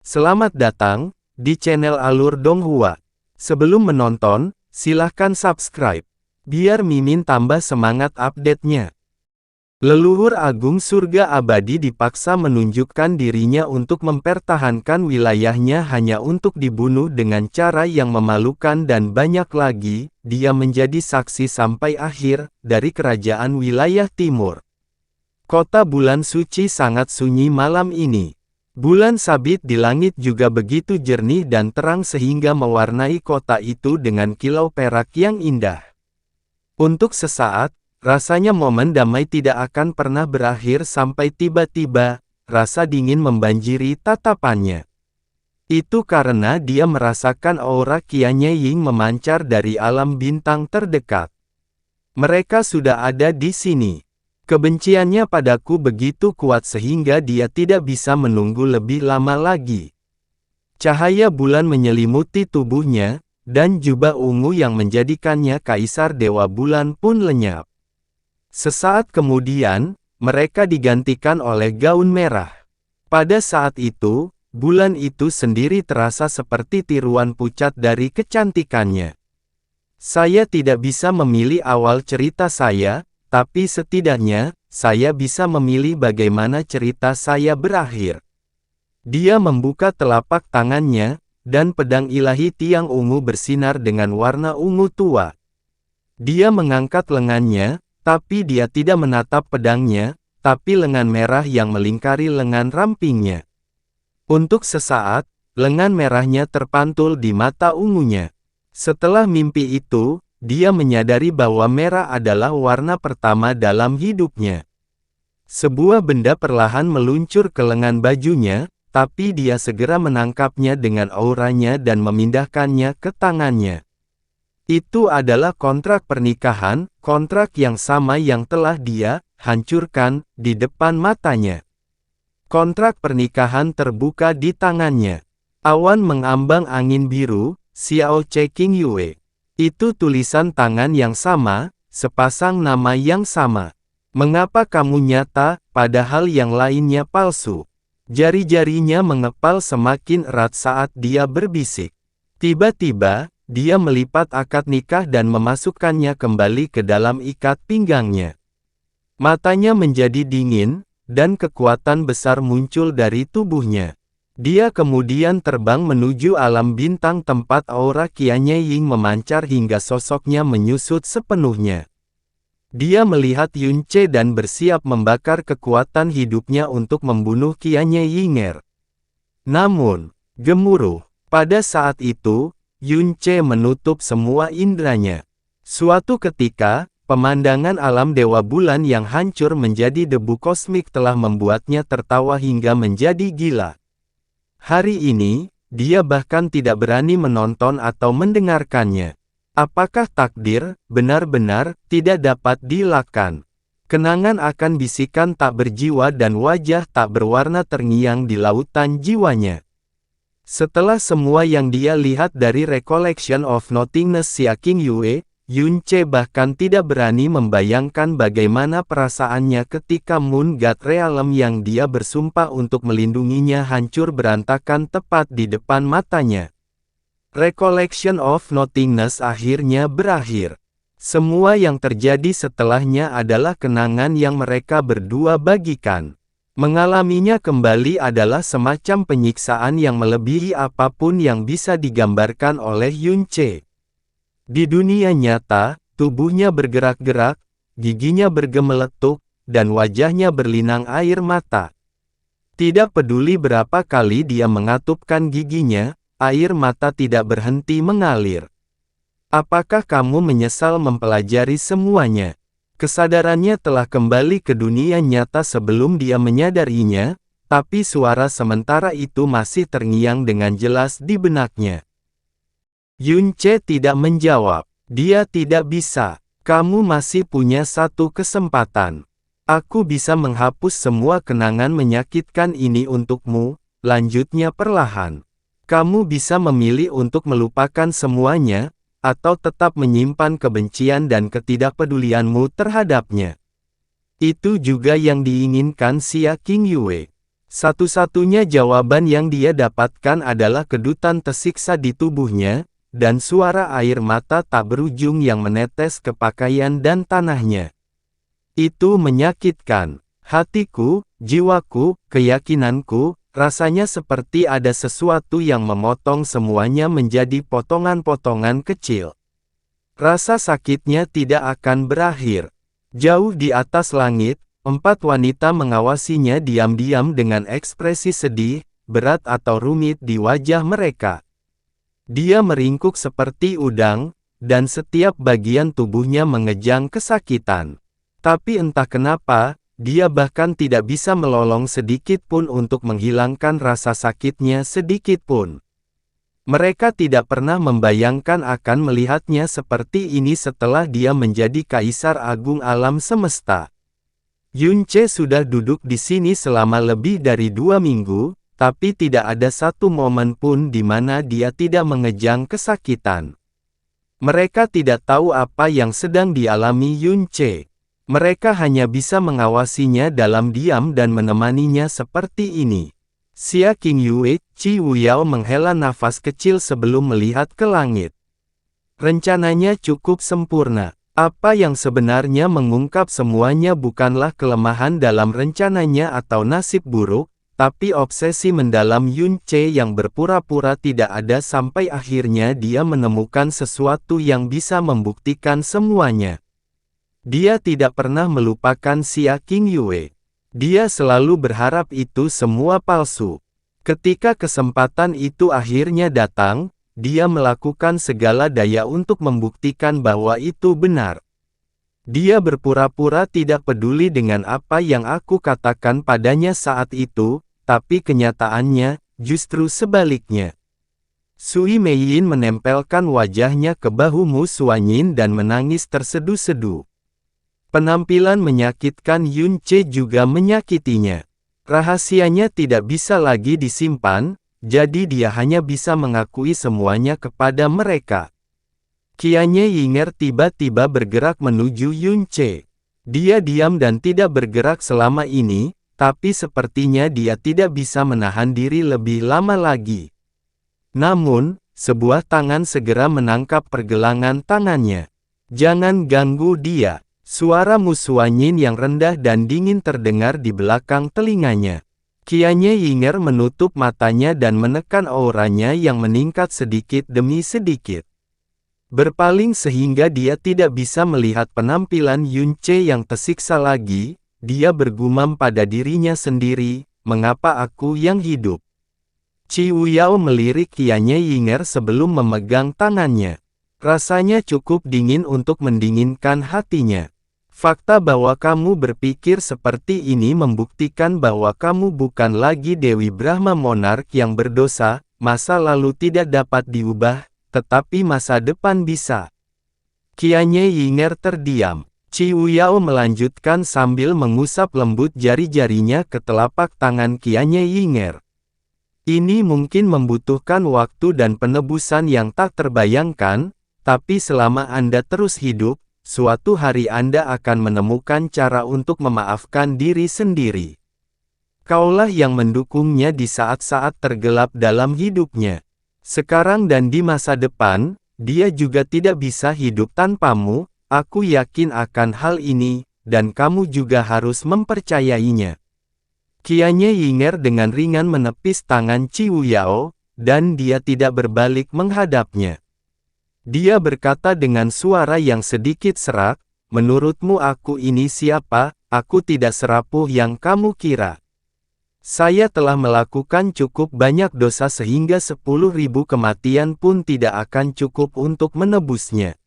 Selamat datang di channel Alur Donghua. Sebelum menonton, silahkan subscribe, biar Mimin tambah semangat update-nya. Leluhur Agung Surga Abadi dipaksa menunjukkan dirinya untuk mempertahankan wilayahnya hanya untuk dibunuh dengan cara yang memalukan dan banyak lagi. Dia menjadi saksi sampai akhir dari kerajaan wilayah timur. Kota bulan suci sangat sunyi malam ini. Bulan sabit di langit juga begitu jernih dan terang sehingga mewarnai kota itu dengan kilau perak yang indah. Untuk sesaat, rasanya momen damai tidak akan pernah berakhir sampai tiba-tiba, rasa dingin membanjiri tatapannya. Itu karena dia merasakan aura Qianye Ying memancar dari alam bintang terdekat. Mereka sudah ada di sini. Kebenciannya padaku begitu kuat sehingga dia tidak bisa menunggu lebih lama lagi. Cahaya bulan menyelimuti tubuhnya, dan jubah ungu yang menjadikannya kaisar Dewa Bulan pun lenyap. Sesaat kemudian, mereka digantikan oleh gaun merah. Pada saat itu, bulan itu sendiri terasa seperti tiruan pucat dari kecantikannya. Saya tidak bisa memilih awal cerita saya, tapi setidaknya, saya bisa memilih bagaimana cerita saya berakhir. Dia membuka telapak tangannya, dan pedang ilahi tiang ungu bersinar dengan warna ungu tua. Dia mengangkat lengannya, tapi dia tidak menatap pedangnya, tapi lengan merah yang melingkari lengan rampingnya. Untuk sesaat, lengan merahnya terpantul di mata ungunya. Setelah mimpi itu, dia menyadari bahwa merah adalah warna pertama dalam hidupnya. Sebuah benda perlahan meluncur ke lengan bajunya, tapi dia segera menangkapnya dengan auranya dan memindahkannya ke tangannya. Itu adalah kontrak pernikahan, kontrak yang sama yang telah dia hancurkan di depan matanya. Kontrak pernikahan terbuka di tangannya. Awan mengambang angin biru, Xiao Che King Yue. Itu tulisan tangan yang sama, sepasang nama yang sama. Mengapa kamu nyata, padahal yang lainnya palsu? Jari-jarinya mengepal semakin erat saat dia berbisik. Tiba-tiba, dia melipat akad nikah dan memasukkannya kembali ke dalam ikat pinggangnya. Matanya menjadi dingin, dan kekuatan besar muncul dari tubuhnya. Dia kemudian terbang menuju alam bintang tempat aura Qianye Ying memancar hingga sosoknya menyusut sepenuhnya. Dia melihat Yun Ce dan bersiap membakar kekuatan hidupnya untuk membunuh Qianye Yinger. Namun, gemuruh. Pada saat itu, Yun Ce menutup semua indranya. Suatu ketika, pemandangan alam Dewa Bulan yang hancur menjadi debu kosmik telah membuatnya tertawa hingga menjadi gila. Hari ini, dia bahkan tidak berani menonton atau mendengarkannya. Apakah takdir benar-benar tidak dapat dielakkan? Kenangan akan bisikan tak berjiwa dan wajah tak berwarna terngiang di lautan jiwanya. Setelah semua yang dia lihat dari Recollection of Nothingness Xia King Yue, Yun Ce bahkan tidak berani membayangkan bagaimana perasaannya ketika Moon God Realm yang dia bersumpah untuk melindunginya hancur berantakan tepat di depan matanya. Recollection of Nothingness akhirnya berakhir. Semua yang terjadi setelahnya adalah kenangan yang mereka berdua bagikan. Mengalaminya kembali adalah semacam penyiksaan yang melebihi apapun yang bisa digambarkan oleh Yun Ce. Di dunia nyata, tubuhnya bergerak-gerak, giginya bergemeletuk, dan wajahnya berlinang air mata. Tidak peduli berapa kali dia mengatupkan giginya, air mata tidak berhenti mengalir. Apakah kamu menyesal mempelajari semuanya? Kesadarannya telah kembali ke dunia nyata sebelum dia menyadarinya, tapi suara sementara itu masih terngiang dengan jelas di benaknya. Yun Ce tidak menjawab. Dia tidak bisa. Kamu masih punya satu kesempatan. Aku bisa menghapus semua kenangan menyakitkan ini untukmu, lanjutnya perlahan. Kamu bisa memilih untuk melupakan semuanya, atau tetap menyimpan kebencian dan ketidakpedulianmu terhadapnya. Itu juga yang diinginkan Xia King Yue. Satu-satunya jawaban yang dia dapatkan adalah kedutan tersiksa di tubuhnya, dan suara air mata tak berujung yang menetes ke pakaian dan tanahnya. Itu menyakitkan. Hatiku, jiwaku, keyakinanku, rasanya seperti ada sesuatu yang memotong semuanya menjadi potongan-potongan kecil. Rasa sakitnya tidak akan berakhir. Jauh di atas langit, 4 wanita mengawasinya diam-diam dengan ekspresi sedih, berat atau rumit di wajah mereka. Dia meringkuk seperti udang, dan setiap bagian tubuhnya mengejang kesakitan. Tapi entah kenapa, dia bahkan tidak bisa melolong sedikit pun untuk menghilangkan rasa sakitnya sedikit pun. Mereka tidak pernah membayangkan akan melihatnya seperti ini setelah dia menjadi kaisar agung alam semesta. Yunce sudah duduk di sini selama lebih dari 2 minggu, tapi tidak ada satu momen pun di mana dia tidak mengejang kesakitan. Mereka tidak tahu apa yang sedang dialami Yunce. Mereka hanya bisa mengawasinya dalam diam dan menemaninya seperti ini. Xia Qingyue, Qi Wuyao menghela nafas kecil sebelum melihat ke langit. Rencananya cukup sempurna. Apa yang sebenarnya mengungkap semuanya bukanlah kelemahan dalam rencananya atau nasib buruk, tapi obsesi mendalam Yunce yang berpura-pura tidak ada sampai akhirnya dia menemukan sesuatu yang bisa membuktikan semuanya. Dia tidak pernah melupakan Xia Qingyue. Dia selalu berharap itu semua palsu. Ketika kesempatan itu akhirnya datang, dia melakukan segala daya untuk membuktikan bahwa itu benar. Dia berpura-pura tidak peduli dengan apa yang aku katakan padanya saat itu, tapi kenyataannya, justru sebaliknya. Sui Meiyin menempelkan wajahnya ke bahu Mu Suanyin dan menangis terseduh-seduh. Penampilan menyakitkan Yunce juga menyakitinya. Rahasianya tidak bisa lagi disimpan, jadi dia hanya bisa mengakui semuanya kepada mereka. Qianye Yinger tiba-tiba bergerak menuju Yunce. Dia diam dan tidak bergerak selama ini, tapi sepertinya dia tidak bisa menahan diri lebih lama lagi. Namun, sebuah tangan segera menangkap pergelangan tangannya. "Jangan ganggu dia." Suara Mu Suanyin yang rendah dan dingin terdengar di belakang telinganya. Qianye Yinger menutup matanya dan menekan auranya yang meningkat sedikit demi sedikit. Berpaling sehingga dia tidak bisa melihat penampilan Yunce yang tersiksa lagi, dia bergumam pada dirinya sendiri, "Mengapa aku yang hidup?" Qi Wuyao melirik Qianye Yinger sebelum memegang tangannya. Rasanya cukup dingin untuk mendinginkan hatinya. Fakta bahwa kamu berpikir seperti ini membuktikan bahwa kamu bukan lagi Dewi Brahma Monark yang berdosa, masa lalu tidak dapat diubah, tetapi masa depan bisa. Qianye Yinger terdiam. Qi Wuyao melanjutkan sambil mengusap lembut jari-jarinya ke telapak tangan Qianye Yinger. "Ini mungkin membutuhkan waktu dan penebusan yang tak terbayangkan, tapi selama Anda terus hidup, suatu hari Anda akan menemukan cara untuk memaafkan diri sendiri. Kaulah yang mendukungnya di saat-saat tergelap dalam hidupnya. Sekarang dan di masa depan, dia juga tidak bisa hidup tanpamu, aku yakin akan hal ini, dan kamu juga harus mempercayainya." Qianye Yinger dengan ringan menepis tangan Qi Wuyao, dan dia tidak berbalik menghadapnya. Dia berkata dengan suara yang sedikit serak, "Menurutmu aku ini siapa? Aku tidak serapuh yang kamu kira. Saya telah melakukan cukup banyak dosa sehingga 10.000 kematian pun tidak akan cukup untuk menebusnya.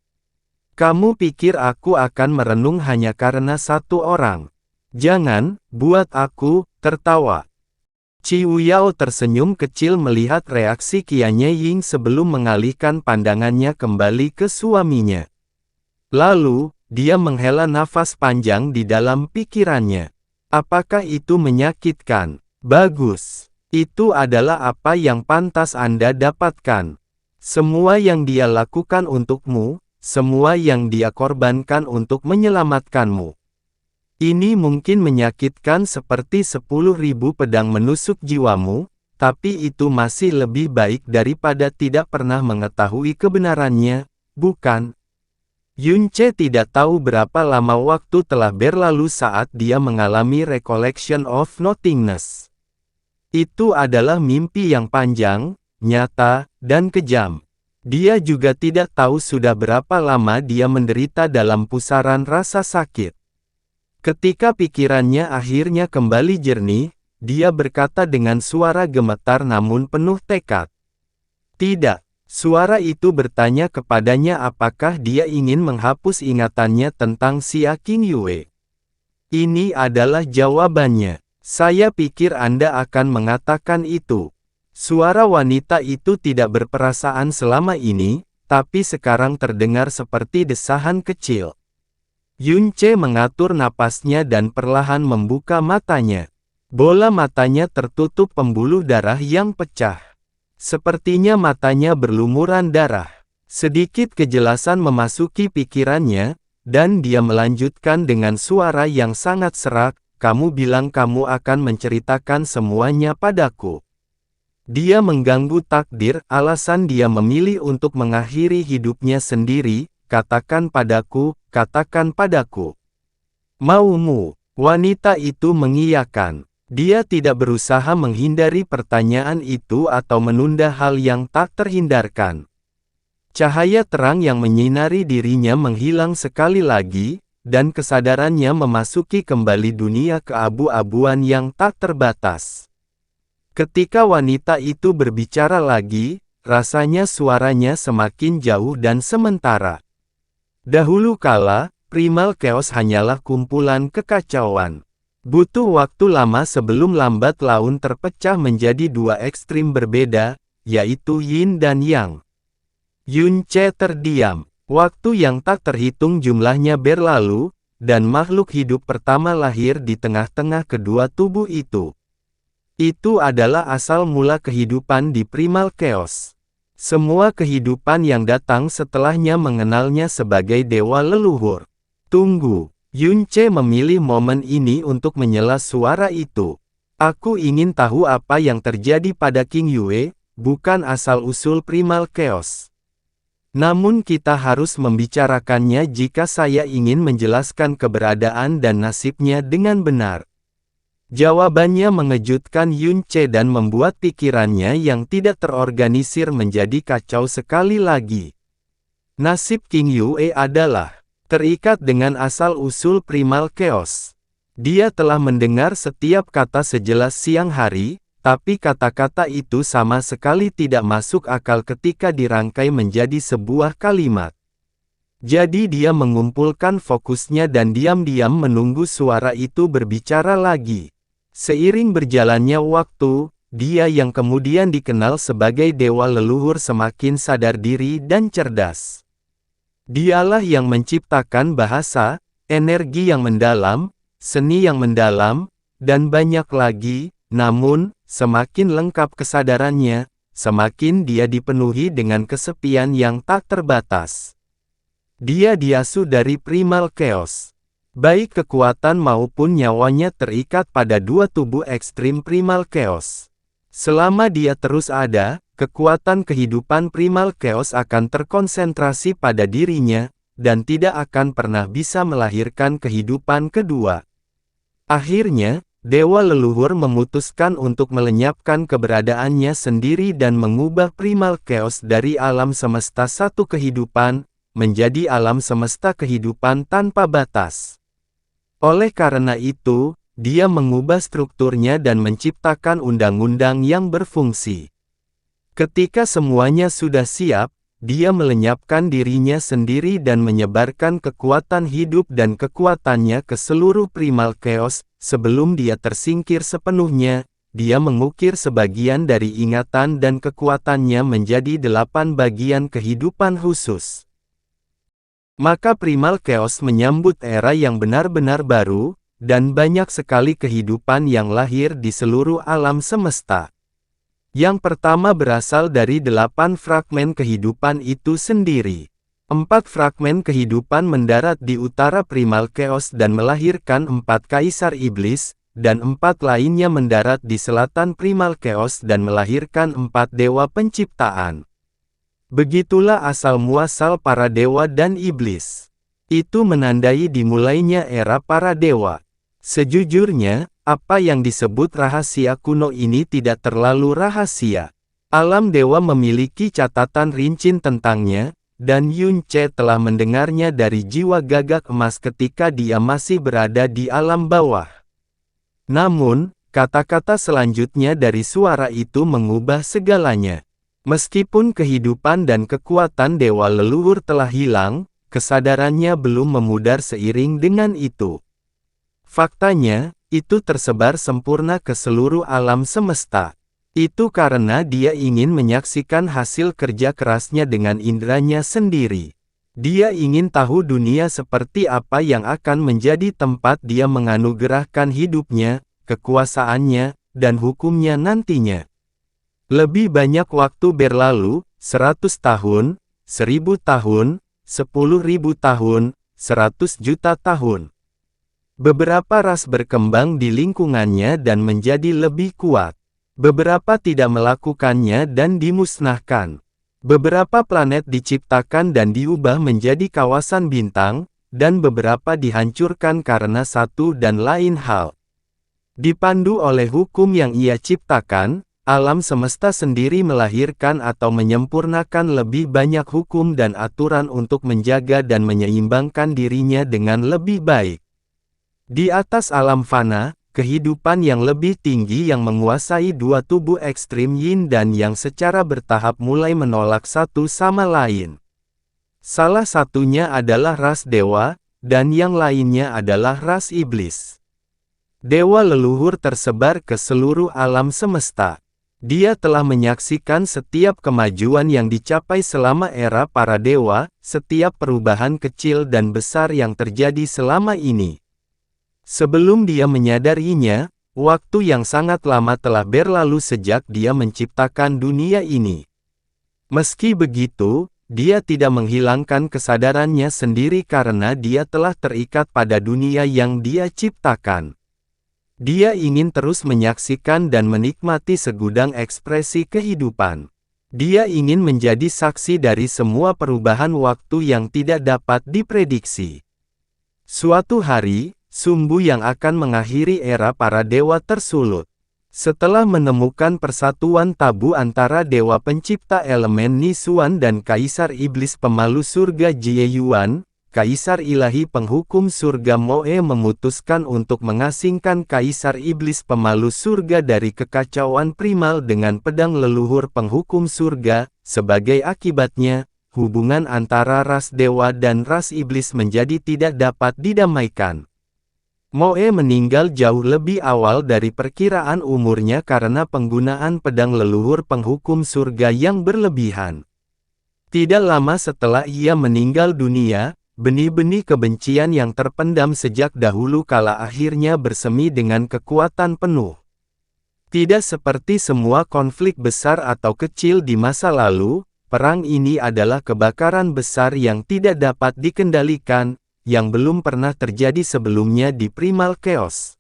Kamu pikir aku akan merenung hanya karena satu orang? Jangan buat aku tertawa." Qi Wuyao tersenyum kecil melihat reaksi Qianye Ying sebelum mengalihkan pandangannya kembali ke suaminya. Lalu, dia menghela nafas panjang di dalam pikirannya. "Apakah itu menyakitkan? Bagus. Itu adalah apa yang pantas Anda dapatkan. Semua yang dia lakukan untukmu, semua yang dia korbankan untuk menyelamatkanmu. Ini mungkin menyakitkan seperti 10.000 pedang menusuk jiwamu, tapi itu masih lebih baik daripada tidak pernah mengetahui kebenarannya, bukan? Yunce tidak tahu berapa lama waktu telah berlalu saat dia mengalami recollection of nothingness. Itu adalah mimpi yang panjang, nyata, dan kejam. Dia juga tidak tahu sudah berapa lama dia menderita dalam pusaran rasa sakit. Ketika pikirannya akhirnya kembali jernih, dia berkata dengan suara gemetar namun penuh tekad. Tidak, suara itu bertanya kepadanya apakah dia ingin menghapus ingatannya tentang Xia Qingyue. Ini adalah jawabannya. Saya pikir Anda akan mengatakan itu. Suara wanita itu tidak berperasaan selama ini, tapi sekarang terdengar seperti desahan kecil. Yunce mengatur napasnya dan perlahan membuka matanya. Bola matanya tertutup pembuluh darah yang pecah. Sepertinya matanya berlumuran darah. Sedikit kejelasan memasuki pikirannya, dan dia melanjutkan dengan suara yang sangat serak, "Kamu bilang kamu akan menceritakan semuanya padaku." Dia mengganggu takdir, alasan dia memilih untuk mengakhiri hidupnya sendiri. Katakan padaku, katakan padaku. Maumu? Wanita itu mengiyakan. Dia tidak berusaha menghindari pertanyaan itu atau menunda hal yang tak terhindarkan. Cahaya terang yang menyinari dirinya menghilang sekali lagi, dan kesadarannya memasuki kembali dunia keabu-abuan yang tak terbatas. Ketika wanita itu berbicara lagi, rasanya suaranya semakin jauh dan sementara. Dahulu kala, primal chaos hanyalah kumpulan kekacauan. Butuh waktu lama sebelum lambat laun terpecah menjadi dua ekstrim berbeda, yaitu yin dan yang. Yunce terdiam. Waktu yang tak terhitung jumlahnya berlalu, dan makhluk hidup pertama lahir di tengah-tengah kedua tubuh itu. Itu adalah asal mula kehidupan di primal chaos. Semua kehidupan yang datang setelahnya mengenalnya sebagai dewa leluhur. Tunggu, Yunce memilih momen ini untuk menyela suara itu. Aku ingin tahu apa yang terjadi pada Qingyue, bukan asal-usul primal chaos. Namun kita harus membicarakannya jika saya ingin menjelaskan keberadaan dan nasibnya dengan benar. Jawabannya mengejutkan Yunce dan membuat pikirannya yang tidak terorganisir menjadi kacau sekali lagi. Nasib Qingyue adalah terikat dengan asal-usul primal chaos. Dia telah mendengar setiap kata sejelas siang hari, tapi kata-kata itu sama sekali tidak masuk akal ketika dirangkai menjadi sebuah kalimat. Jadi dia mengumpulkan fokusnya dan diam-diam menunggu suara itu berbicara lagi. Seiring berjalannya waktu, dia yang kemudian dikenal sebagai dewa leluhur semakin sadar diri dan cerdas. Dialah yang menciptakan bahasa, energi yang mendalam, seni yang mendalam, dan banyak lagi, namun, semakin lengkap kesadarannya, semakin dia dipenuhi dengan kesepian yang tak terbatas. Dia diasuh dari primal chaos. Baik kekuatan maupun nyawanya terikat pada dua tubuh ekstrim primal chaos. Selama dia terus ada, kekuatan kehidupan primal chaos akan terkonsentrasi pada dirinya, dan tidak akan pernah bisa melahirkan kehidupan kedua. Akhirnya, dewa leluhur memutuskan untuk melenyapkan keberadaannya sendiri dan mengubah primal chaos dari alam semesta satu kehidupan, menjadi alam semesta kehidupan tanpa batas. Oleh karena itu, dia mengubah strukturnya dan menciptakan undang-undang yang berfungsi. Ketika semuanya sudah siap, dia melenyapkan dirinya sendiri dan menyebarkan kekuatan hidup dan kekuatannya ke seluruh primal chaos. Sebelum dia tersingkir sepenuhnya, dia mengukir sebagian dari ingatan dan kekuatannya menjadi 8 bagian kehidupan khusus. Maka primal chaos menyambut era yang benar-benar baru, dan banyak sekali kehidupan yang lahir di seluruh alam semesta. Yang pertama berasal dari 8 fragmen kehidupan itu sendiri. 4 fragmen kehidupan mendarat di utara primal chaos dan melahirkan 4 kaisar iblis, dan 4 lainnya mendarat di selatan primal chaos dan melahirkan 4 dewa penciptaan. Begitulah asal-muasal para dewa dan iblis. Itu menandai dimulainya era para dewa. Sejujurnya, apa yang disebut rahasia kuno ini tidak terlalu rahasia. Alam dewa memiliki catatan rinci tentangnya, dan Yun Ce telah mendengarnya dari jiwa gagak emas ketika dia masih berada di alam bawah. Namun, kata-kata selanjutnya dari suara itu mengubah segalanya. Meskipun kehidupan dan kekuatan dewa leluhur telah hilang, kesadarannya belum memudar seiring dengan itu. Faktanya, itu tersebar sempurna ke seluruh alam semesta. Itu karena dia ingin menyaksikan hasil kerja kerasnya dengan inderanya sendiri. Dia ingin tahu dunia seperti apa yang akan menjadi tempat dia menganugerahkan hidupnya, kekuasaannya, dan hukumnya nantinya. Lebih banyak waktu berlalu, 100 tahun, 1000 tahun, 10.000 tahun, 100 juta tahun. Beberapa ras berkembang di lingkungannya dan menjadi lebih kuat. Beberapa tidak melakukannya dan dimusnahkan. Beberapa planet diciptakan dan diubah menjadi kawasan bintang, dan beberapa dihancurkan karena satu dan lain hal. Dipandu oleh hukum yang ia ciptakan, alam semesta sendiri melahirkan atau menyempurnakan lebih banyak hukum dan aturan untuk menjaga dan menyeimbangkan dirinya dengan lebih baik. Di atas alam fana, kehidupan yang lebih tinggi yang menguasai dua tubuh ekstrim yin dan yang secara bertahap mulai menolak satu sama lain. Salah satunya adalah ras dewa, dan yang lainnya adalah ras iblis. Dewa leluhur tersebar ke seluruh alam semesta. Dia telah menyaksikan setiap kemajuan yang dicapai selama era para dewa, setiap perubahan kecil dan besar yang terjadi selama ini. Sebelum dia menyadarinya, waktu yang sangat lama telah berlalu sejak dia menciptakan dunia ini. Meski begitu, dia tidak menghilangkan kesadarannya sendiri karena dia telah terikat pada dunia yang dia ciptakan. Dia ingin terus menyaksikan dan menikmati segudang ekspresi kehidupan. Dia ingin menjadi saksi dari semua perubahan waktu yang tidak dapat diprediksi. Suatu hari, sumbu yang akan mengakhiri era para dewa tersulut. Setelah menemukan persatuan tabu antara dewa pencipta elemen Nisuan dan kaisar iblis pemalu surga Jie Yuan, kaisar ilahi penghukum surga Moe memutuskan untuk mengasingkan kaisar iblis pemalu surga dari kekacauan primal dengan pedang leluhur penghukum surga. Sebagai akibatnya, hubungan antara ras dewa dan ras iblis menjadi tidak dapat didamaikan. Moe meninggal jauh lebih awal dari perkiraan umurnya karena penggunaan pedang leluhur penghukum surga yang berlebihan. Tidak lama setelah ia meninggal dunia, benih-benih kebencian yang terpendam sejak dahulu kala akhirnya bersemi dengan kekuatan penuh. Tidak seperti semua konflik besar atau kecil di masa lalu, perang ini adalah kebakaran besar yang tidak dapat dikendalikan, yang belum pernah terjadi sebelumnya di Primal Chaos.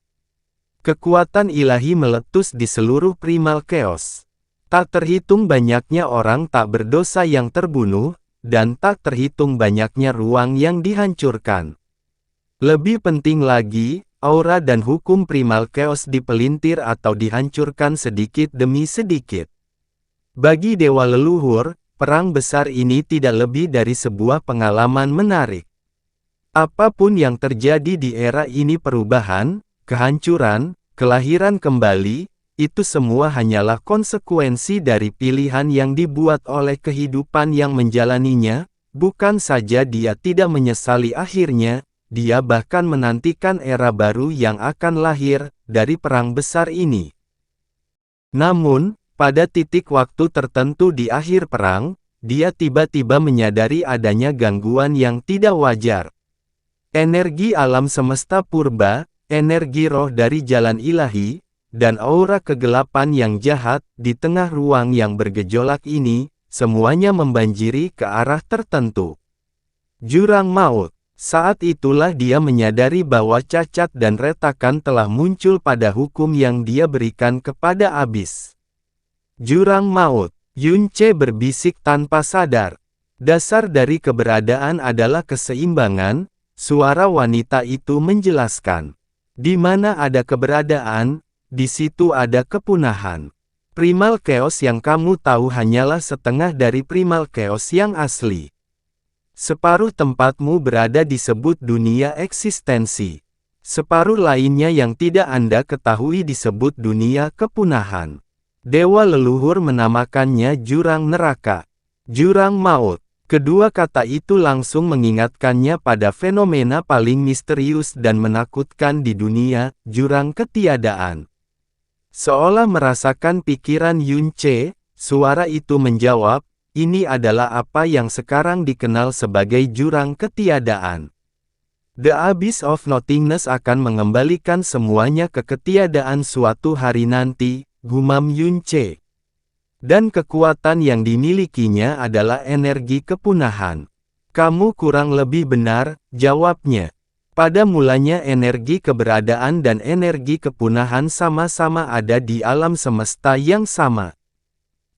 Kekuatan ilahi meletus di seluruh Primal Chaos. Tak terhitung banyaknya orang tak berdosa yang terbunuh, dan tak terhitung banyaknya ruang yang dihancurkan. Lebih penting lagi, aura dan hukum Primal Chaos dipelintir atau dihancurkan sedikit demi sedikit. Bagi dewa leluhur, perang besar ini tidak lebih dari sebuah pengalaman menarik. Apapun yang terjadi di era ini, perubahan, kehancuran, kelahiran kembali, itu semua hanyalah konsekuensi dari pilihan yang dibuat oleh kehidupan yang menjalaninya. Bukan saja dia tidak menyesali akhirnya, dia bahkan menantikan era baru yang akan lahir dari perang besar ini. Namun, pada titik waktu tertentu di akhir perang, dia tiba-tiba menyadari adanya gangguan yang tidak wajar. Energi alam semesta purba, energi roh dari jalan ilahi, dan aura kegelapan yang jahat di tengah ruang yang bergejolak ini, semuanya membanjiri ke arah tertentu. Jurang maut. Saat itulah dia menyadari bahwa cacat dan retakan telah muncul pada hukum yang dia berikan kepada abis. Jurang maut. Yunce berbisik tanpa sadar. Dasar dari keberadaan adalah keseimbangan, suara wanita itu menjelaskan. Di mana ada keberadaan, di situ ada kepunahan. Primal chaos yang kamu tahu hanyalah setengah dari primal chaos yang asli. Separuh tempatmu berada disebut dunia eksistensi. Separuh lainnya yang tidak Anda ketahui disebut dunia kepunahan. Dewa leluhur menamakannya jurang neraka. Jurang maut. Kedua kata itu langsung mengingatkannya pada fenomena paling misterius dan menakutkan di dunia, jurang ketiadaan. Seolah merasakan pikiran Yunce, suara itu menjawab, ini adalah apa yang sekarang dikenal sebagai jurang ketiadaan. The Abyss of Nothingness akan mengembalikan semuanya ke ketiadaan suatu hari nanti, gumam Yunce. Dan kekuatan yang dimilikinya adalah energi kepunahan. Kamu kurang lebih benar, jawabnya. Pada mulanya energi keberadaan dan energi kepunahan sama-sama ada di alam semesta yang sama.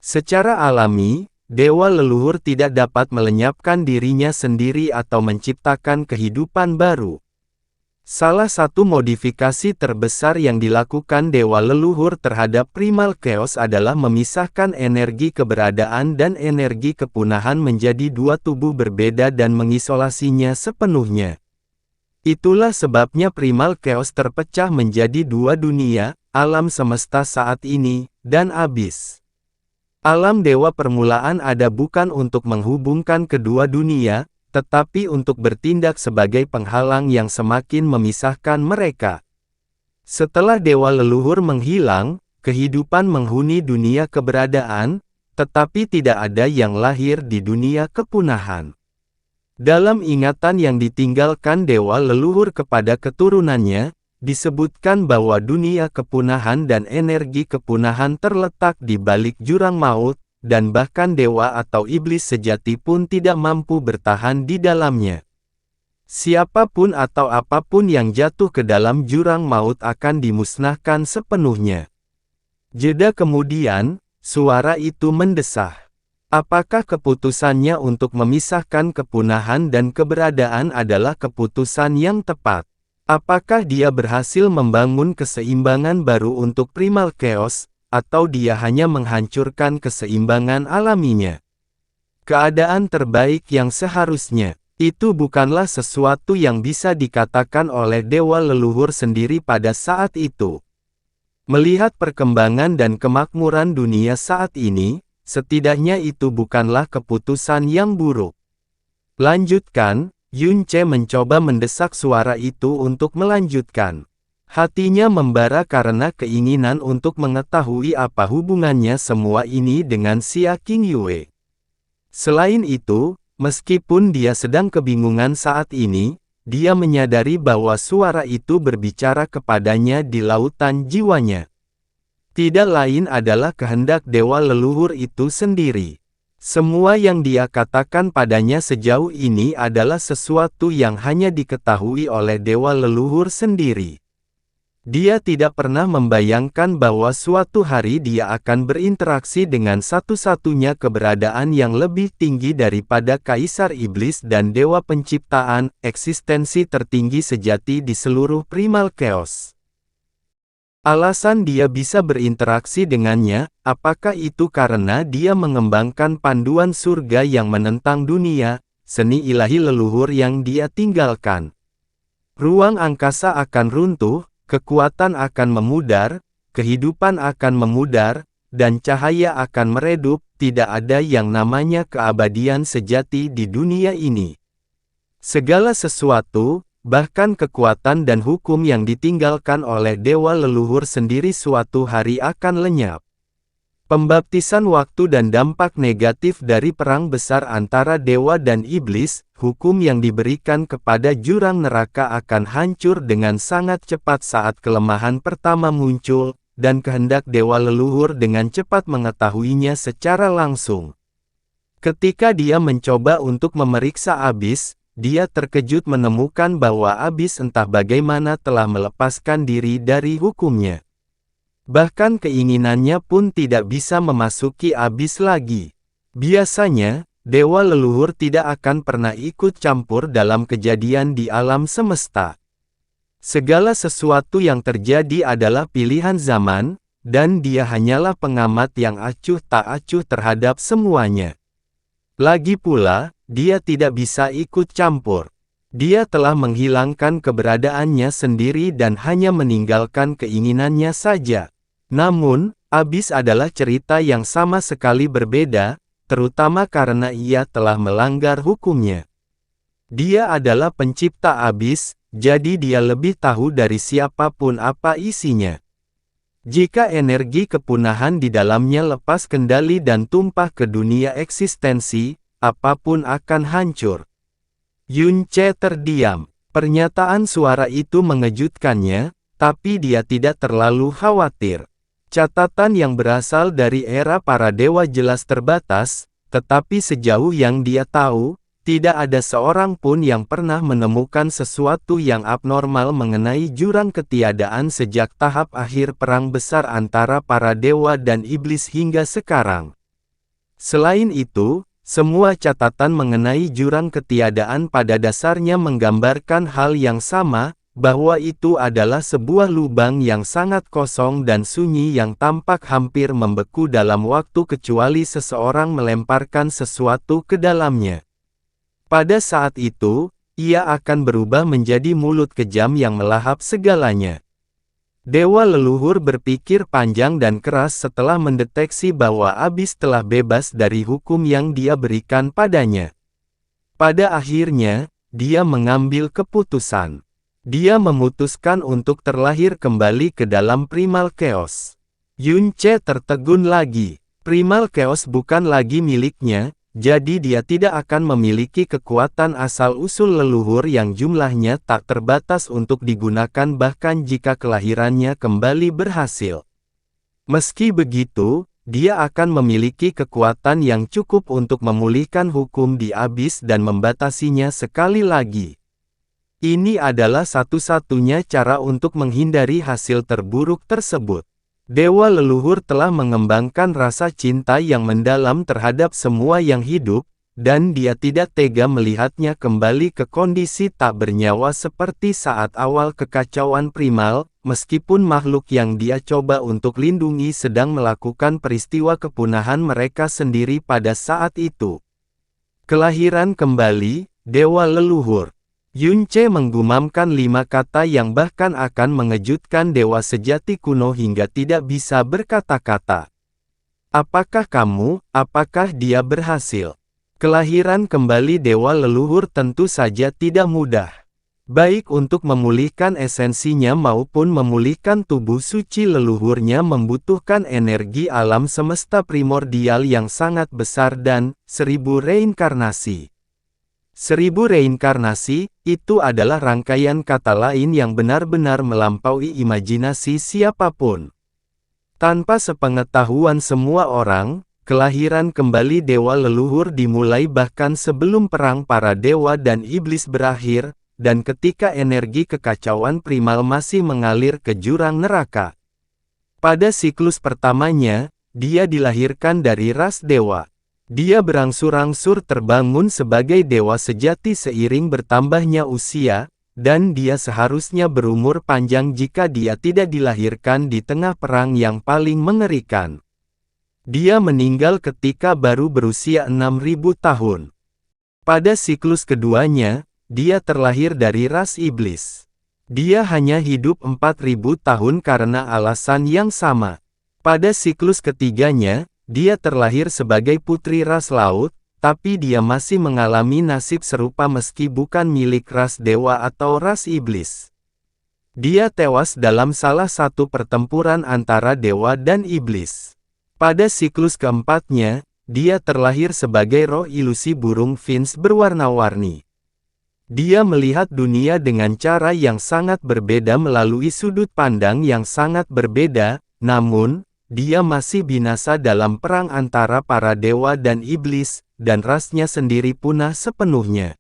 Secara alami, dewa leluhur tidak dapat melenyapkan dirinya sendiri atau menciptakan kehidupan baru. Salah satu modifikasi terbesar yang dilakukan dewa leluhur terhadap primal chaos adalah memisahkan energi keberadaan dan energi kepunahan menjadi dua tubuh berbeda dan mengisolasinya sepenuhnya. Itulah sebabnya primal chaos terpecah menjadi dua dunia, alam semesta saat ini, dan abis. Alam dewa permulaan ada bukan untuk menghubungkan kedua dunia, tetapi untuk bertindak sebagai penghalang yang semakin memisahkan mereka. Setelah dewa leluhur menghilang, kehidupan menghuni dunia keberadaan, tetapi tidak ada yang lahir di dunia kepunahan. Dalam ingatan yang ditinggalkan dewa leluhur kepada keturunannya, disebutkan bahwa dunia kepunahan dan energi kepunahan terletak di balik jurang maut, dan bahkan dewa atau iblis sejati pun tidak mampu bertahan di dalamnya. Siapapun atau apapun yang jatuh ke dalam jurang maut akan dimusnahkan sepenuhnya. Jeda kemudian, suara itu mendesah. Apakah keputusannya untuk memisahkan kepunahan dan keberadaan adalah keputusan yang tepat? Apakah dia berhasil membangun keseimbangan baru untuk primal chaos, atau dia hanya menghancurkan keseimbangan alaminya? Keadaan terbaik yang seharusnya, itu bukanlah sesuatu yang bisa dikatakan oleh dewa leluhur sendiri pada saat itu. Melihat perkembangan dan kemakmuran dunia saat ini, setidaknya itu bukanlah keputusan yang buruk. Lanjutkan. Yunce mencoba mendesak suara itu untuk melanjutkan. Hatinya membara karena keinginan untuk mengetahui apa hubungannya semua ini dengan Xia Qingyue. Selain itu, meskipun dia sedang kebingungan saat ini, dia menyadari bahwa suara itu berbicara kepadanya di lautan jiwanya. Tidak lain adalah kehendak dewa leluhur itu sendiri. Semua yang dia katakan padanya sejauh ini adalah sesuatu yang hanya diketahui oleh dewa leluhur sendiri. Dia tidak pernah membayangkan bahwa suatu hari dia akan berinteraksi dengan satu-satunya keberadaan yang lebih tinggi daripada Kaisar Iblis dan Dewa Penciptaan, eksistensi tertinggi sejati di seluruh primal chaos. Alasan dia bisa berinteraksi dengannya, apakah itu karena dia mengembangkan panduan surga yang menentang dunia, seni ilahi leluhur yang dia tinggalkan? Ruang angkasa akan runtuh, kekuatan akan memudar, kehidupan akan memudar, dan cahaya akan meredup, tidak ada yang namanya keabadian sejati di dunia ini. Segala sesuatu, bahkan kekuatan dan hukum yang ditinggalkan oleh dewa leluhur sendiri suatu hari akan lenyap. Pembaptisan waktu dan dampak negatif dari perang besar antara dewa dan iblis, hukum yang diberikan kepada jurang neraka akan hancur dengan sangat cepat saat kelemahan pertama muncul, dan kehendak dewa leluhur dengan cepat mengetahuinya secara langsung. Ketika dia mencoba untuk memeriksa abis, dia terkejut menemukan bahwa Abyss entah bagaimana telah melepaskan diri dari hukumnya. Bahkan keinginannya pun tidak bisa memasuki Abyss lagi. Biasanya, dewa leluhur tidak akan pernah ikut campur dalam kejadian di alam semesta. Segala sesuatu yang terjadi adalah pilihan zaman, dan dia hanyalah pengamat yang acuh tak acuh terhadap semuanya. Lagi pula, dia tidak bisa ikut campur. Dia telah menghilangkan keberadaannya sendiri dan hanya meninggalkan keinginannya saja. Namun, Abyss adalah cerita yang sama sekali berbeda, terutama karena ia telah melanggar hukumnya. Dia adalah pencipta Abyss, jadi dia lebih tahu dari siapapun apa isinya. Jika energi kepunahan di dalamnya lepas kendali dan tumpah ke dunia eksistensi, apapun akan hancur. Yun Ce terdiam. Pernyataan suara itu mengejutkannya, tapi dia tidak terlalu khawatir. Catatan yang berasal dari era para dewa jelas terbatas, tetapi sejauh yang dia tahu, tidak ada seorang pun yang pernah menemukan sesuatu yang abnormal mengenai jurang ketiadaan sejak tahap akhir perang besar antara para dewa dan iblis hingga sekarang. Selain itu, semua catatan mengenai jurang ketiadaan pada dasarnya menggambarkan hal yang sama, bahwa itu adalah sebuah lubang yang sangat kosong dan sunyi yang tampak hampir membeku dalam waktu kecuali seseorang melemparkan sesuatu ke dalamnya. Pada saat itu, ia akan berubah menjadi mulut kejam yang melahap segalanya. Dewa leluhur berpikir panjang dan keras setelah mendeteksi bahwa Abyss telah bebas dari hukum yang dia berikan padanya. Pada akhirnya, dia mengambil keputusan. Dia memutuskan untuk terlahir kembali ke dalam Primal Chaos. Yun Ce tertegun lagi. Primal Chaos bukan lagi miliknya, jadi dia tidak akan memiliki kekuatan asal-usul leluhur yang jumlahnya tak terbatas untuk digunakan bahkan jika kelahirannya kembali berhasil. Meski begitu, dia akan memiliki kekuatan yang cukup untuk memulihkan hukum di Abyss dan membatasinya sekali lagi. Ini adalah satu-satunya cara untuk menghindari hasil terburuk tersebut. Dewa leluhur telah mengembangkan rasa cinta yang mendalam terhadap semua yang hidup, dan dia tidak tega melihatnya kembali ke kondisi tak bernyawa seperti saat awal kekacauan primal, meskipun makhluk yang dia coba untuk lindungi sedang melakukan peristiwa kepunahan mereka sendiri pada saat itu. Kelahiran kembali, Dewa Leluhur. Yun Ce menggumamkan 5 kata yang bahkan akan mengejutkan dewa sejati kuno hingga tidak bisa berkata-kata. Apakah kamu, apakah dia berhasil? Kelahiran kembali dewa leluhur tentu saja tidak mudah. Baik untuk memulihkan esensinya maupun memulihkan tubuh suci leluhurnya membutuhkan energi alam semesta primordial yang sangat besar dan 1000 reinkarnasi. 1000 reinkarnasi, itu adalah rangkaian kata lain yang benar-benar melampaui imajinasi siapapun. Tanpa sepengetahuan semua orang, kelahiran kembali dewa leluhur dimulai bahkan sebelum perang para dewa dan iblis berakhir, dan ketika energi kekacauan primal masih mengalir ke jurang neraka. Pada siklus pertamanya, dia dilahirkan dari ras dewa. Dia berangsur-angsur terbangun sebagai dewa sejati seiring bertambahnya usia, dan dia seharusnya berumur panjang jika dia tidak dilahirkan di tengah perang yang paling mengerikan. Dia meninggal ketika baru berusia 6000 tahun. Pada siklus keduanya, dia terlahir dari ras iblis. Dia hanya hidup 4000 tahun karena alasan yang sama. Pada siklus ketiganya, dia terlahir sebagai putri ras laut, tapi dia masih mengalami nasib serupa meski bukan milik ras dewa atau ras iblis. Dia tewas dalam salah satu pertempuran antara dewa dan iblis. Pada siklus keempatnya, dia terlahir sebagai roh ilusi burung fins berwarna-warni. Dia melihat dunia dengan cara yang sangat berbeda melalui sudut pandang yang sangat berbeda, namun, dia masih binasa dalam perang antara para dewa dan iblis, dan rasnya sendiri punah sepenuhnya.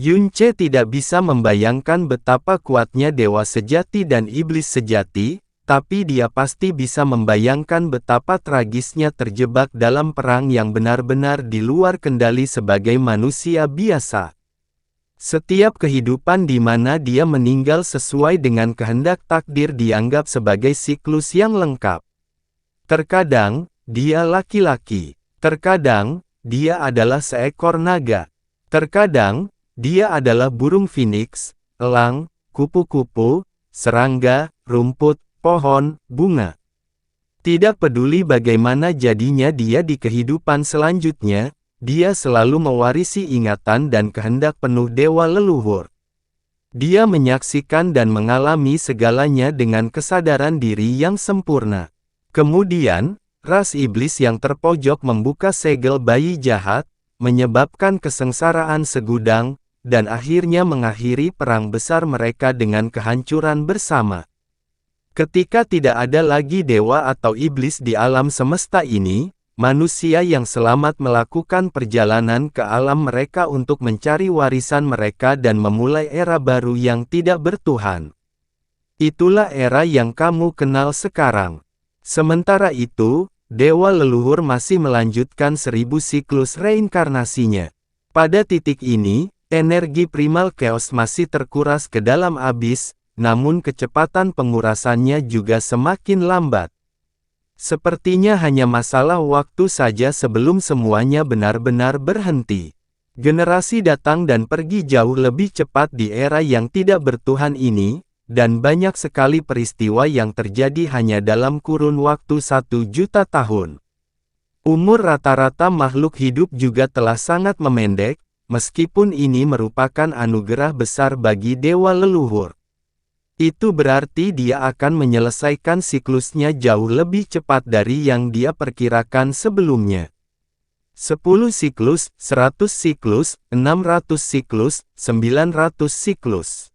Yunce tidak bisa membayangkan betapa kuatnya dewa sejati dan iblis sejati, tapi dia pasti bisa membayangkan betapa tragisnya terjebak dalam perang yang benar-benar di luar kendali sebagai manusia biasa. Setiap kehidupan di mana dia meninggal sesuai dengan kehendak takdir dianggap sebagai siklus yang lengkap. Terkadang, dia laki-laki. Terkadang, dia adalah seekor naga. Terkadang, dia adalah burung phoenix, elang, kupu-kupu, serangga, rumput, pohon, bunga. Tidak peduli bagaimana jadinya dia di kehidupan selanjutnya, dia selalu mewarisi ingatan dan kehendak penuh dewa leluhur. Dia menyaksikan dan mengalami segalanya dengan kesadaran diri yang sempurna. Kemudian, ras iblis yang terpojok membuka segel bayi jahat, menyebabkan kesengsaraan segudang, dan akhirnya mengakhiri perang besar mereka dengan kehancuran bersama. Ketika tidak ada lagi dewa atau iblis di alam semesta ini, manusia yang selamat melakukan perjalanan ke alam mereka untuk mencari warisan mereka dan memulai era baru yang tidak bertuhan. Itulah era yang kamu kenal sekarang. Sementara itu, dewa leluhur masih melanjutkan 1000 siklus reinkarnasinya. Pada titik ini, energi primal chaos masih terkuras ke dalam abis, namun kecepatan pengurasannya juga semakin lambat. Sepertinya hanya masalah waktu saja sebelum semuanya benar-benar berhenti. Generasi datang dan pergi jauh lebih cepat di era yang tidak bertuhan ini, dan banyak sekali peristiwa yang terjadi hanya dalam kurun waktu 1 juta tahun. Umur rata-rata makhluk hidup juga telah sangat memendek, meskipun ini merupakan anugerah besar bagi dewa leluhur. Itu berarti dia akan menyelesaikan siklusnya jauh lebih cepat dari yang dia perkirakan sebelumnya. 10 siklus, 100 siklus, 600 siklus, 900 siklus.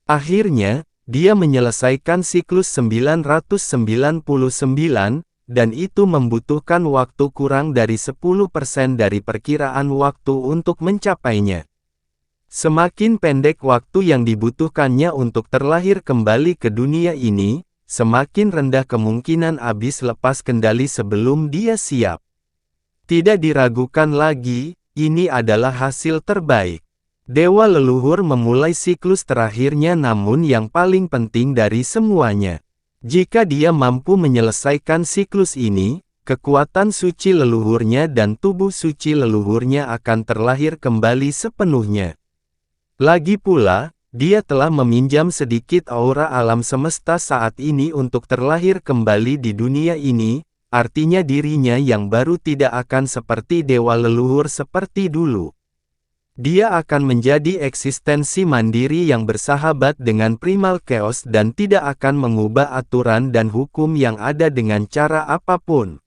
Akhirnya, dia menyelesaikan siklus 999, dan itu membutuhkan waktu kurang dari 10% dari perkiraan waktu untuk mencapainya. Semakin pendek waktu yang dibutuhkannya untuk terlahir kembali ke dunia ini, semakin rendah kemungkinan abis lepas kendali sebelum dia siap. Tidak diragukan lagi, ini adalah hasil terbaik. Dewa leluhur memulai siklus terakhirnya, namun yang paling penting dari semuanya. Jika dia mampu menyelesaikan siklus ini, kekuatan suci leluhurnya dan tubuh suci leluhurnya akan terlahir kembali sepenuhnya. Lagi pula, dia telah meminjam sedikit aura alam semesta saat ini untuk terlahir kembali di dunia ini, artinya dirinya yang baru tidak akan seperti dewa leluhur seperti dulu. Dia akan menjadi eksistensi mandiri yang bersahabat dengan primal chaos dan tidak akan mengubah aturan dan hukum yang ada dengan cara apapun.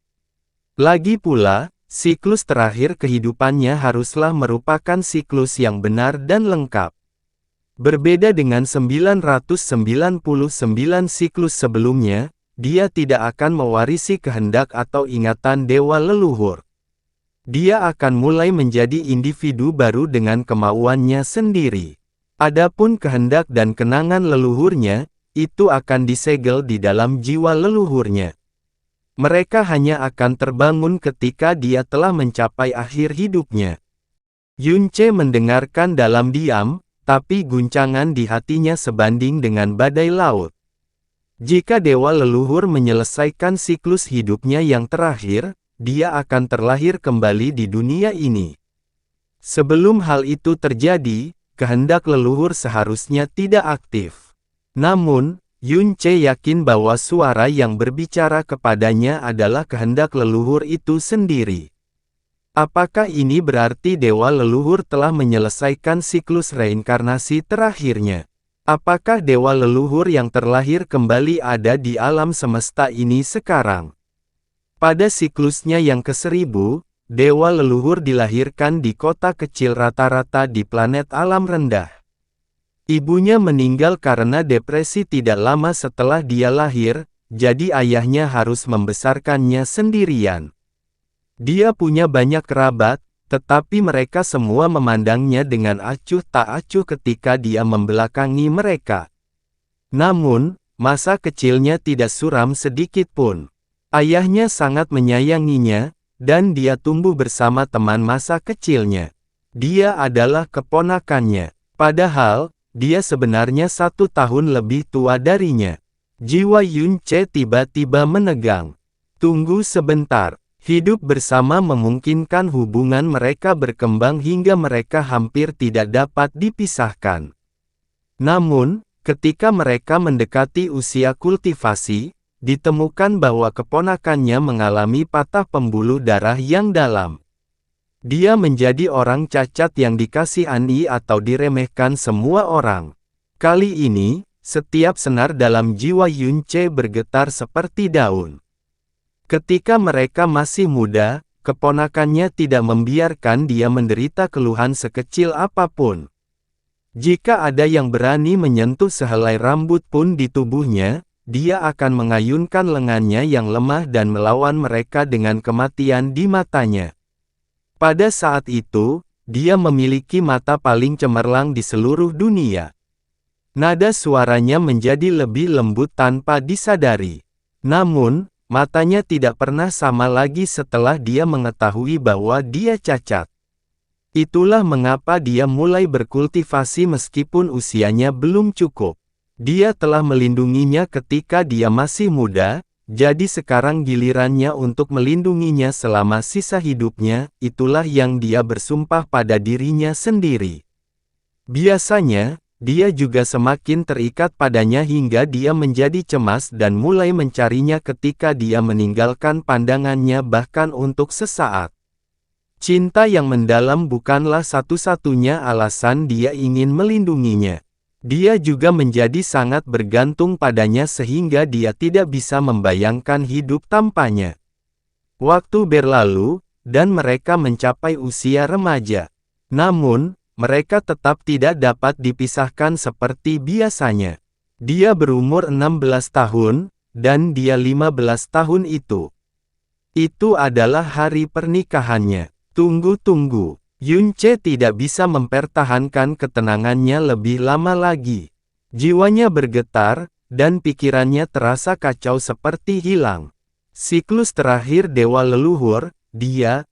Lagi pula, siklus terakhir kehidupannya haruslah merupakan siklus yang benar dan lengkap. Berbeda dengan 999 siklus sebelumnya, dia tidak akan mewarisi kehendak atau ingatan dewa leluhur. Dia akan mulai menjadi individu baru dengan kemauannya sendiri. Adapun kehendak dan kenangan leluhurnya, itu akan disegel di dalam jiwa leluhurnya. Mereka hanya akan terbangun ketika dia telah mencapai akhir hidupnya. Yunce mendengarkan dalam diam, tapi guncangan di hatinya sebanding dengan badai laut. Jika dewa leluhur menyelesaikan siklus hidupnya yang terakhir, dia akan terlahir kembali di dunia ini. Sebelum hal itu terjadi, kehendak leluhur seharusnya tidak aktif. Namun, Yunce yakin bahwa suara yang berbicara kepadanya adalah kehendak leluhur itu sendiri. Apakah ini berarti dewa leluhur telah menyelesaikan siklus reinkarnasi terakhirnya? Apakah dewa leluhur yang terlahir kembali ada di alam semesta ini sekarang? Pada siklusnya yang ke-1000, dewa leluhur dilahirkan di kota kecil rata-rata di planet alam rendah. Ibunya meninggal karena depresi tidak lama setelah dia lahir, jadi ayahnya harus membesarkannya sendirian. Dia punya banyak kerabat, Tetapi mereka semua memandangnya dengan acuh tak acuh ketika dia membelakangi mereka. Namun, masa kecilnya tidak suram sedikit pun. Ayahnya sangat menyayanginya, dan dia tumbuh bersama teman masa kecilnya. Dia adalah keponakannya. Padahal, dia sebenarnya 1 tahun lebih tua darinya. Jiwa Yun Ce tiba-tiba menegang. Tunggu sebentar. Hidup bersama memungkinkan hubungan mereka berkembang hingga mereka hampir tidak dapat dipisahkan. Namun, ketika mereka mendekati usia kultivasi, ditemukan bahwa keponakannya mengalami patah pembuluh darah yang dalam. Dia menjadi orang cacat yang dikasihani atau diremehkan semua orang. Kali ini, setiap senar dalam jiwa Yun Ce bergetar seperti daun. Ketika mereka masih muda, keponakannya tidak membiarkan dia menderita keluhan sekecil apapun. Jika ada yang berani menyentuh sehelai rambut pun di tubuhnya, dia akan mengayunkan lengannya yang lemah dan melawan mereka dengan kematian di matanya. Pada saat itu, dia memiliki mata paling cemerlang di seluruh dunia. Nada suaranya menjadi lebih lembut tanpa disadari. Namun, matanya tidak pernah sama lagi setelah dia mengetahui bahwa dia cacat. Itulah mengapa dia mulai berkultivasi meskipun usianya belum cukup. Dia telah melindunginya ketika dia masih muda, jadi sekarang gilirannya untuk melindunginya selama sisa hidupnya. Itulah yang dia bersumpah pada dirinya sendiri. Biasanya, dia juga semakin terikat padanya hingga dia menjadi cemas dan mulai mencarinya ketika dia meninggalkan pandangannya bahkan untuk sesaat. Cinta yang mendalam bukanlah satu-satunya alasan dia ingin melindunginya. Dia juga menjadi sangat bergantung padanya sehingga dia tidak bisa membayangkan hidup tanpanya. Waktu berlalu, dan mereka mencapai usia remaja. Namun, mereka tetap tidak dapat dipisahkan seperti biasanya. Dia berumur 16 tahun, dan dia 15 tahun itu. Itu adalah hari pernikahannya. Tunggu. Yun Ce tidak bisa mempertahankan ketenangannya lebih lama lagi. Jiwanya bergetar, dan pikirannya terasa kacau seperti hilang. Siklus terakhir Dewa Leluhur, dia